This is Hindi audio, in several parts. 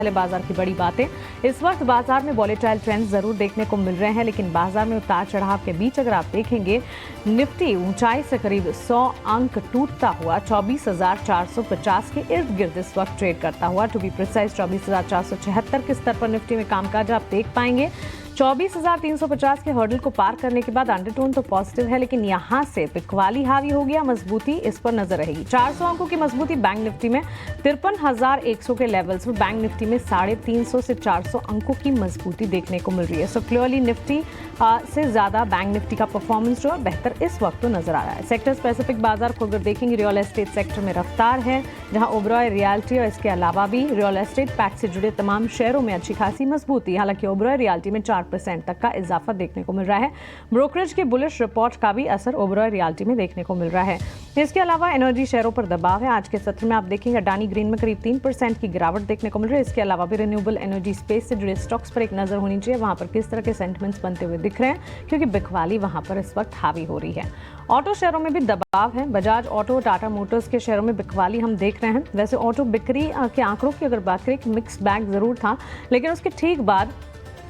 पहले बाजार की बड़ी बातें। इस वक्त बाजार में वॉलेटाइल ट्रेंड्स जरूर देखने को मिल रहे हैं, लेकिन बाजार में उतार चढ़ाव के बीच अगर आप देखेंगे, निफ्टी ऊंचाई से करीब 100 अंक टूटता हुआ 24,450 के इर्द गिर्द इस वक्त ट्रेड करता हुआ। टू बी प्रिसाइज 24,476 के स्तर पर निफ्टी में कामकाज आप देख पाएंगे। 24,350 के हर्डल को पार करने के बाद अंडरटोन तो पॉजिटिव है, लेकिन यहां से बिकवाली हावी हो गया। मजबूती इस पर नजर रहेगी। 400 अंकों की मजबूती बैंक निफ्टी में, 53,100 के लेवल्स पर बैंक निफ्टी में 350 से 400 अंकों की मजबूती देखने को मिल रही है। सो क्लियरली निफ्टी से ज्यादा बैंक निफ्टी का परफॉर्मेंस जो है बेहतर इस वक्त तो नजर आ रहा है। सेक्टर स्पेसिफिक बाजार को अगर देखेंगे, रियल एस्टेट सेक्टर में रफ्तार है, जहां ओबरॉय रियल्टी और इसके अलावा भी रियल एस्टेट पैक से जुड़े तमाम शेयरों में अच्छी खासी मजबूती। हालांकि ओबरॉय रियल्टी में 4% तक का इजाफा देखने को मिल रहा है। ब्रोकरेज की बुलिश रिपोर्ट का भी असर ओबरॉय रियल्टी में देखने को मिल रहा है। इसके अलावा एनर्जी शेयरों पर दबाव है। आज के सत्र में आप देखेंगे अडानी ग्रीन में करीब 3% की गिरावट देखने को मिल रही है। इसके अलावा भी रिन्यूएबल एनर्जी स्पेस से जुड़े स्टॉक्स पर एक नजर होनी चाहिए, वहां पर किस तरह के सेंटिमेंट्स बनते हुए दिख रहे हैं, क्योंकि बिकवाली वहां पर इस वक्त हावी हो रही है। ऑटो शेयरों में भी दबाव है। बजाज ऑटो, टाटा मोटर्स के शेयरों में बिकवाली हम देख रहे हैं। वैसे ऑटो बिक्री के आंकड़ों की अगर बात करें, मिक्स बैग जरूर था, लेकिन उसके ठीक बाद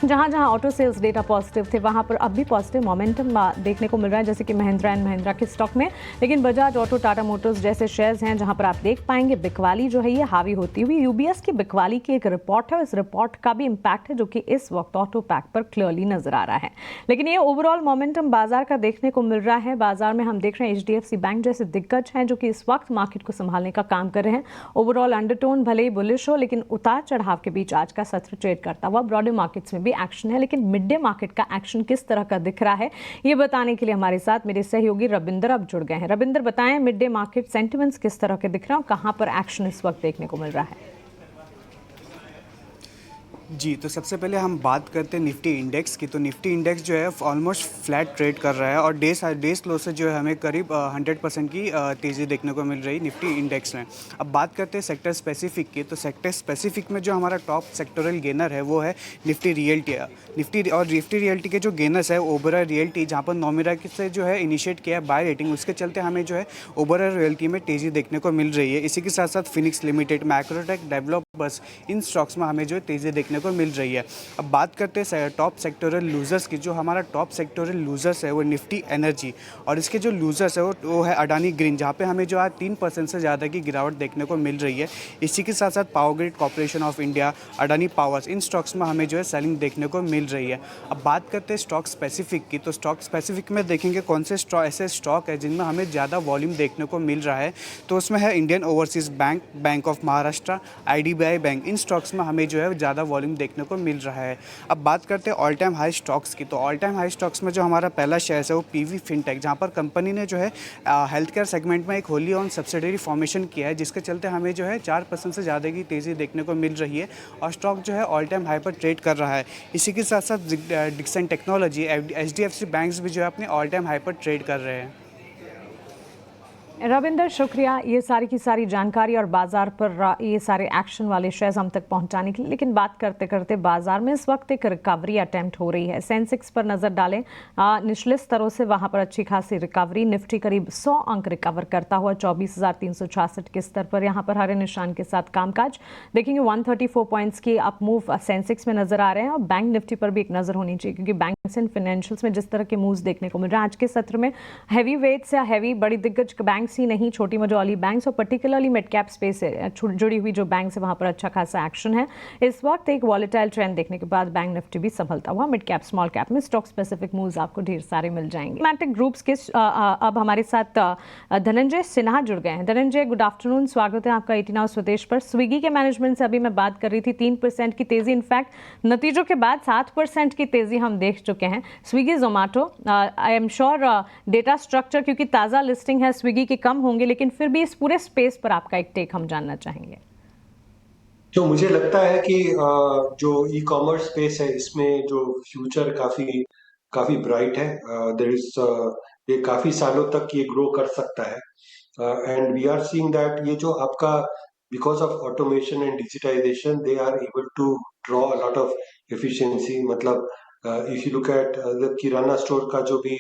जहां जहां ऑटो सेल्स डेटा पॉजिटिव थे, वहां पर अब भी पॉजिटिव मोमेंटम देखने को मिल रहा है, जैसे कि महिंद्रा एंड महिंद्रा के स्टॉक में। लेकिन बजाज ऑटो, टाटा मोटर्स जैसे शेयर्स हैं जहां पर आप देख पाएंगे बिकवाली जो है ये हावी होती हुई। यूबीएस की बिकवाली की एक रिपोर्ट है, इस रिपोर्ट का भी इंपैक्ट है जो कि इस वक्त ऑटो पैक पर क्लियरली नजर आ रहा है। लेकिन ये ओवरऑल मोमेंटम बाजार का देखने को मिल रहा है। बाजार में हम देख रहे हैं एचडीएफसी बैंक जैसे दिग्गज हैं जो कि इस वक्त मार्केट को संभालने का काम कर रहे हैं। ओवरऑल अंडरटोन भले ही बुलिश हो, लेकिन उतार चढ़ाव के बीच आज का सत्र ट्रेड करता हुआ। ब्रॉडर मार्केट्स में भी एक्शन है, लेकिन मिड डे मार्केट का एक्शन किस तरह का दिख रहा है, ये बताने के लिए हमारे साथ मेरे सहयोगी रविंदर अब जुड़ गए हैं। रविंदर, बताएं मिड डे मार्केट सेंटिमेंट्स किस तरह के दिख रहे हैं और कहां पर एक्शन इस वक्त देखने को मिल रहा है? जी, तो सबसे पहले हम बात करते हैं निफ्टी इंडेक्स की। तो निफ्टी इंडेक्स जो है ऑलमोस्ट फ्लैट ट्रेड कर रहा है और डेज लो से जो है हमें करीब 100% की तेज़ी देखने को मिल रही निफ्टी इंडेक्स में। अब बात करते हैं सेक्टर स्पेसिफिक की। तो सेक्टर स्पेसिफिक में जो हमारा टॉप सेक्टोरल गेनर है वो है निफ्टी रियल्टी। निफ्टी रियल्टी के जो गेनर्स है ओबरॉय रियल्टी, जहाँ पर नोमिरा से जो है इनिशिएट किया है बाय रेटिंग, उसके चलते हमें जो है ओबरॉय रियल्टी में तेज़ी देखने को मिल रही है। इसी के साथ साथ फिनिक्स लिमिटेड, मैक्रोटेक, डेवलपर्स, इन स्टॉक्स में हमें जो है तेज़ी देखने को मिल रही है। अब बात करते हैं टॉप सेक्टोरल लूजर्स की। जो हमारा टॉप सेक्टोरल लूजर्स है वो निफ्टी एनर्जी, और इसके जो लूजर्स है वो है अडानी ग्रीन, जहाँ पे हमें जो है 3% से ज़्यादा की गिरावट देखने को मिल रही है। इसी के साथ साथ power grid corporation of India, Adani powers, in stocks में हमें जो है सेलिंग देखने को मिल रही है। अब बात करते हैं स्टॉक स्पेसिफिक की। तो स्टॉक स्पेसिफिक में देखेंगे कौन से ऐसे स्टॉक है जिनमें हमें ज़्यादा वॉल्यूम देखने को मिल रहा है। तो उसमें है Indian overseas bank, bank of Maharashtra, IDBI bank, in stocks में हमें जो है ज़्यादा वॉल्यूम देखने को मिल रहा है। अब बात करते हैं ऑल टाइम हाई स्टॉक्स की। तो ऑल टाइम हाई स्टॉक्स में जो हमारा पहला शेयर है वो PV फिनटेक, जहाँ पर कंपनी ने जो है हेल्थ केयर सेगमेंट में एक होली ओन सब्सिडरी फॉर्मेशन किया है, जिसके चलते हमें जो है 4% से ज़्यादा की तेज़ी देखने को मिल रही है और स्टॉक जो है ऑल टाइम हाई पर ट्रेड कर रहा है। इसी के साथ साथ डिक्सन टेक्नोलॉजी, HDFC बैंक्स भी जो है अपने ऑल टाइम हाई पर ट्रेड कर रहे हैं। रविंदर, शुक्रिया ये सारी की सारी जानकारी और बाजार पर ये सारे एक्शन वाले शेयर्स हम तक पहुंचाने के लिए। लेकिन बात करते करते बाजार में इस वक्त एक रिकवरी अटेम्प्ट हो रही है। सेंसेक्स पर नजर डालें, निचले स्तरों से वहां पर अच्छी खासी रिकवरी। निफ्टी करीब 100 अंक रिकवर करता हुआ 24,366 के स्तर पर यहां पर हरे निशान के साथ कामकाज देखेंगे। 134 पॉइंट्स की अप मूव सेंसेक्स में नजर आ रहे हैं और बैंक निफ्टी पर भी एक नजर होनी चाहिए, क्योंकि बैंक्स एंड फाइनेंशियल्स में जिस तरह के मूव्स देखने को मिल रहे हैं आज के सत्र में, हैवी वेट्स या हैवी बड़ी दिग्गज बैंक ही नहीं, छोटी मझोली बैंक्स और पर्टिकुलरली मिड कैप स्पेस से जुड़ी हुई जो बैंक्स है वहां पर अच्छा खासा एक्शन है। इस वक्त एक वॉलेटाइल ट्रेंड देखने के बाद बैंक निफ्टी भी संभलता हुआ मिड कैप स्मॉल कैप में स्टॉक स्पेसिफिक मूव्स आपको ढेर सारे मिल जाएंगे। मैट्रिक ग्रुप्स के अब हमारे साथ धनंजय सिन्हा जुड़ गए हैं। धनंजय, गुड आफ्टरनून, स्वागत है आपका 18 आवर्स स्वदेश पर। स्विगी के मैनेजमेंट से अभी मैं बात कर रही थी, 3% की तेजी, इनफैक्ट नतीजों के बाद 7% की तेजी हम देख चुके हैं। Swiggy, Zomato, I am sure data structure क्योंकि ताज़ा लिस्टिंग है स्विगी के कम होंगे, लेकिन फिर भी इस पूरे स्पेस पर आपका एक टेक हम जानना चाहेंगे। जो मुझे लगता है कि जो ई कॉमर्स स्पेस है इसमें जो फ्यूचर काफी काफी ब्राइट है। देयर इज ये काफी सालों तक ये ग्रो कर सकता है and we are seeing that ये जो आपका because of automation and digitization they are able to draw a lot of efficiency. मतलब if you look at the kirana store का जो भी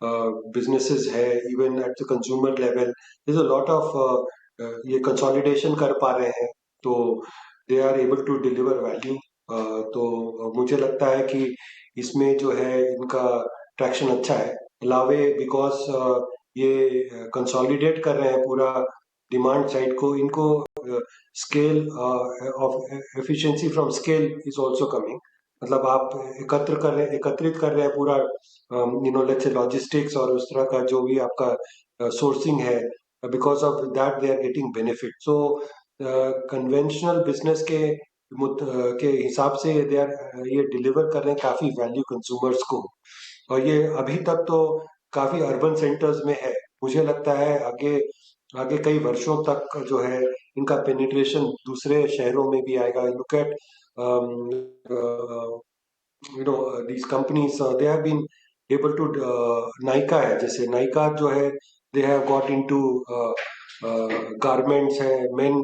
बिजनेसेस है, even at the consumer level, there is a lot of ये कंसोलिडेशन कर पा रहे हैं। तो they are able to deliver value. तो मुझे लगता है कि इसमें जो है इनका ट्रैक्शन अच्छा है। अलावे बिकॉज ये कंसोलिडेट कर रहे हैं पूरा डिमांड साइड को, इनको scale of efficiency from scale is also coming. मतलब आप एकत्रित कर रहे हैं पूरा लेट्स से लॉजिस्टिक्स और उस तरह का जो भी आपका सोर्सिंग है, because of that they are getting benefit. So conventional business के हिसाब से दे आर ये डिलीवर कर रहे हैं काफी वैल्यू कंज्यूमर्स को। और ये अभी तक तो काफी अर्बन सेंटर्स में है। मुझे लगता है आगे आगे कई वर्षों तक जो है इनका पेनिट्रेशन दूसरे शहरों में भी आएगा। Look at these companies, they have been able to Nykaa है, जैसे नाइका जो है they have got into garments है, मेन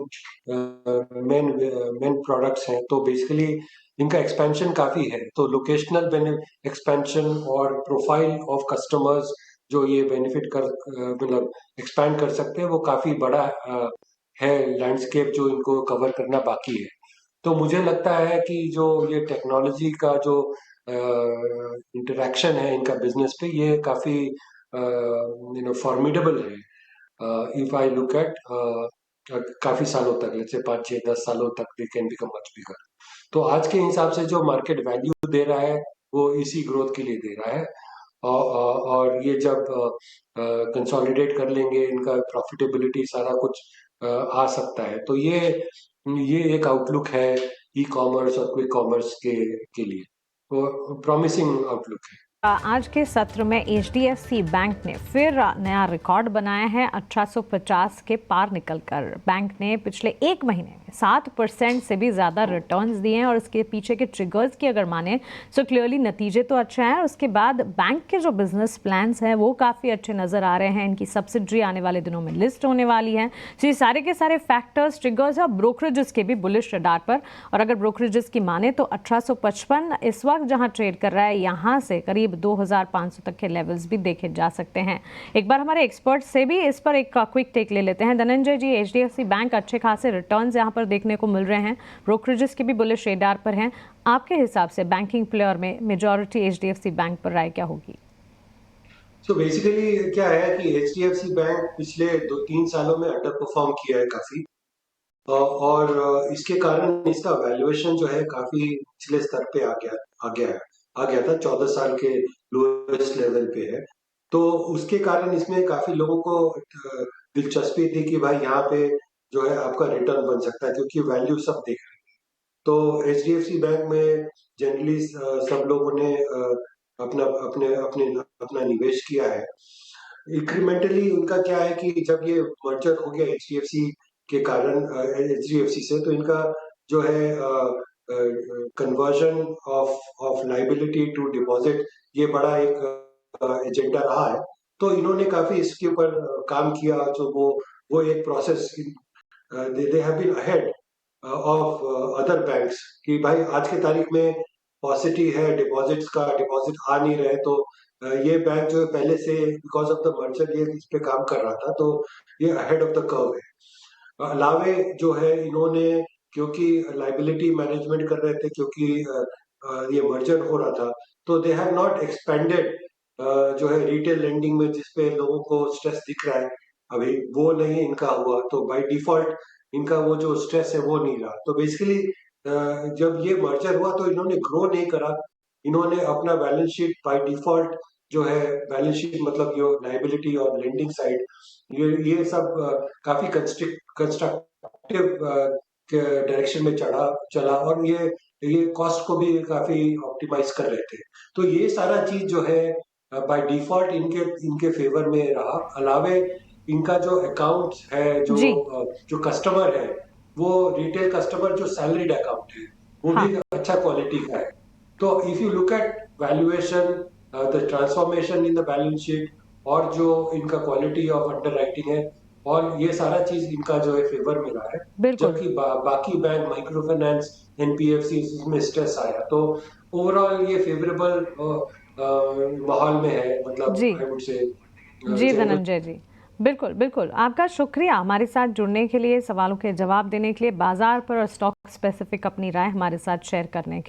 प्रोडक्ट्स हैं। तो बेसिकली इनका एक्सपेंशन काफी है। तो लोकेशनल एक्सपेंशन और प्रोफाइल ऑफ कस्टमर्स जो ये बेनिफिट कर मतलब एक्सपैंड कर सकते हैं, वो काफी बड़ा है लैंडस्केप जो इनको कवर करना बाकी है। तो मुझे लगता है कि जो ये टेक्नोलॉजी का जो इंटरेक्शन है इनका बिजनेस पे, ये काफी फॉर्मिडेबल है। इफ आई लुक एट काफी सालों तक, जैसे 5 6 10 सालों तक they can become much bigger. तो आज के हिसाब से जो मार्केट वैल्यू दे रहा है वो इसी ग्रोथ के लिए दे रहा है। और ये जब कंसोलिडेट कर लेंगे, इनका प्रॉफिटेबिलिटी सारा कुछ आ सकता है। तो ये एक आउटलुक है ई कॉमर्स और क्विक कॉमर्स के लिए, तो प्रॉमिसिंग आउटलुक है। आज के सत्र में एचडीएफसी बैंक ने फिर नया रिकॉर्ड बनाया है। 1850 के पार निकलकर बैंक ने पिछले एक महीने में 7% से भी ज़्यादा रिटर्न्स दिए हैं। और इसके पीछे के ट्रिगर्स की अगर माने तो क्लियरली नतीजे तो अच्छे हैं। उसके बाद बैंक के जो बिजनेस प्लान्स हैं वो काफ़ी अच्छे नज़र आ रहे हैं। इनकी सब्सिडरी आने वाले दिनों में लिस्ट होने वाली है। तो ये सारे के सारे फैक्टर्स, ट्रिगर्स और ब्रोकरेजेस के भी बुलिश रडार पर। और अगर ब्रोकरेजेस की माने तो 1855 इस वक्त जहाँ ट्रेड कर रहा है, यहाँ से करीब 2500 तक के लेवल्स भी देखे जा सकते हैं। एक बार हमारे एक्सपर्ट से भी इस पर एक क्विक टेक ले लेते हैं। धनंजय जी, एचडीएफसी बैंक अच्छे खासे रिटर्न्स यहाँ पर देखने को मिल रहे हैं, ब्रोकरेजेस के भी बुलिश रेडार पर हैं। आपके हिसाब से बैंकिंग प्लेयर में मेजॉरिटी एचडीएफसी बैंक पर राय क्या होगी? तो बेसिकली क्या है कि एचडीएफसी बैंक पिछले 2 3 सालों में अंडर परफॉर्म किया है काफी। और इसके कारण इसका वैल्यूएशन जो है काफी निचले स्तर पे आ गया था, 14 साल के लोएस्ट लेवल पे है। तो उसके कारण इसमें काफी लोगों को दिलचस्पी थी कि भाई यहाँ पे जो है आपका रिटर्न बन सकता है, क्योंकि वैल्यू सब देख रहे हैं। तो एचडीएफसी बैंक में जनरली सब लोगों ने अपना अपने अपने अपना निवेश किया है। इंक्रीमेंटली उनका क्या है कि जब ये मर्जर हो गया एचडीएफसी के कारण एचडीएफसी से, तो इनका जो है conversion of liability to deposit, ये बड़ा एक एजेंडा रहा है। तो इन्होंने काफी इसके ऊपर काम किया। जो वो एक process they have been ahead of other banks कि भाई आज की तारीख में पॉसिटी है डिपॉजिट आ नहीं रहे। तो ये बैंक जो है पहले से बिकॉज ऑफ द मर्जर ये इस पे काम कर रहा था, तो ये अहेड ऑफ द कर्व है। अलावे जो है इन्होंने, क्योंकि लाइबिलिटी मैनेजमेंट कर रहे थे, क्योंकि ये मर्जर हो रहा था, तो दे हैव नॉट एक्सपेंडेड जो है रिटेल लेंडिंग में जिसपे लोगों को स्ट्रेस दिख रहा है अभी, वो नहीं इनका हुआ। तो बाय डिफॉल्ट इनका वो जो स्ट्रेस है वो नहीं रहा। तो बेसिकली जब ये मर्जर हुआ तो इन्होंने ग्रो नहीं करा। इन्होंने अपना बैलेंस शीट बाय डिफॉल्ट जो है, बैलेंस शीट मतलब जो लाइबिलिटी और लेंडिंग साइड, ये सब काफी कंस्ट्रक्टिव डायरेक्शन में चला। और ये कॉस्ट को भी काफी ऑप्टिमाइज कर रहे थे। तो ये सारा चीज जो है बाय डिफॉल्ट इनके इनके फेवर में रहा। अलावे इनका जो अकाउंट है, जी जो कस्टमर है, वो रिटेल कस्टमर जो सैलरीड अकाउंट है, वो हाँ, भी अच्छा क्वालिटी का है। तो if you look eight valuation, the transformation in the balance sheet, और जो इनका क्वालिटी ऑफ अंडर राइटिंग है, और ये सारा चीज इनका जो है फेवर में रहा है। बिल्कुल। जबकि बाकी बैंक, माइक्रो फाइनेंस, एनपीएफसी, इसमें स्ट्रेस आया। तो ओवरऑल ये फेवरेबल माहौल में है, मतलब जी I would say ji general. Dhananjay जी, बिल्कुल, बिल्कुल। आपका शुक्रिया हमारे साथ जुड़ने के लिए, सवालों के जवाब देने के लिए, बाजार पर और स्टॉक स्पेसिफिक अपनी राय हमारे साथ शेयर करने के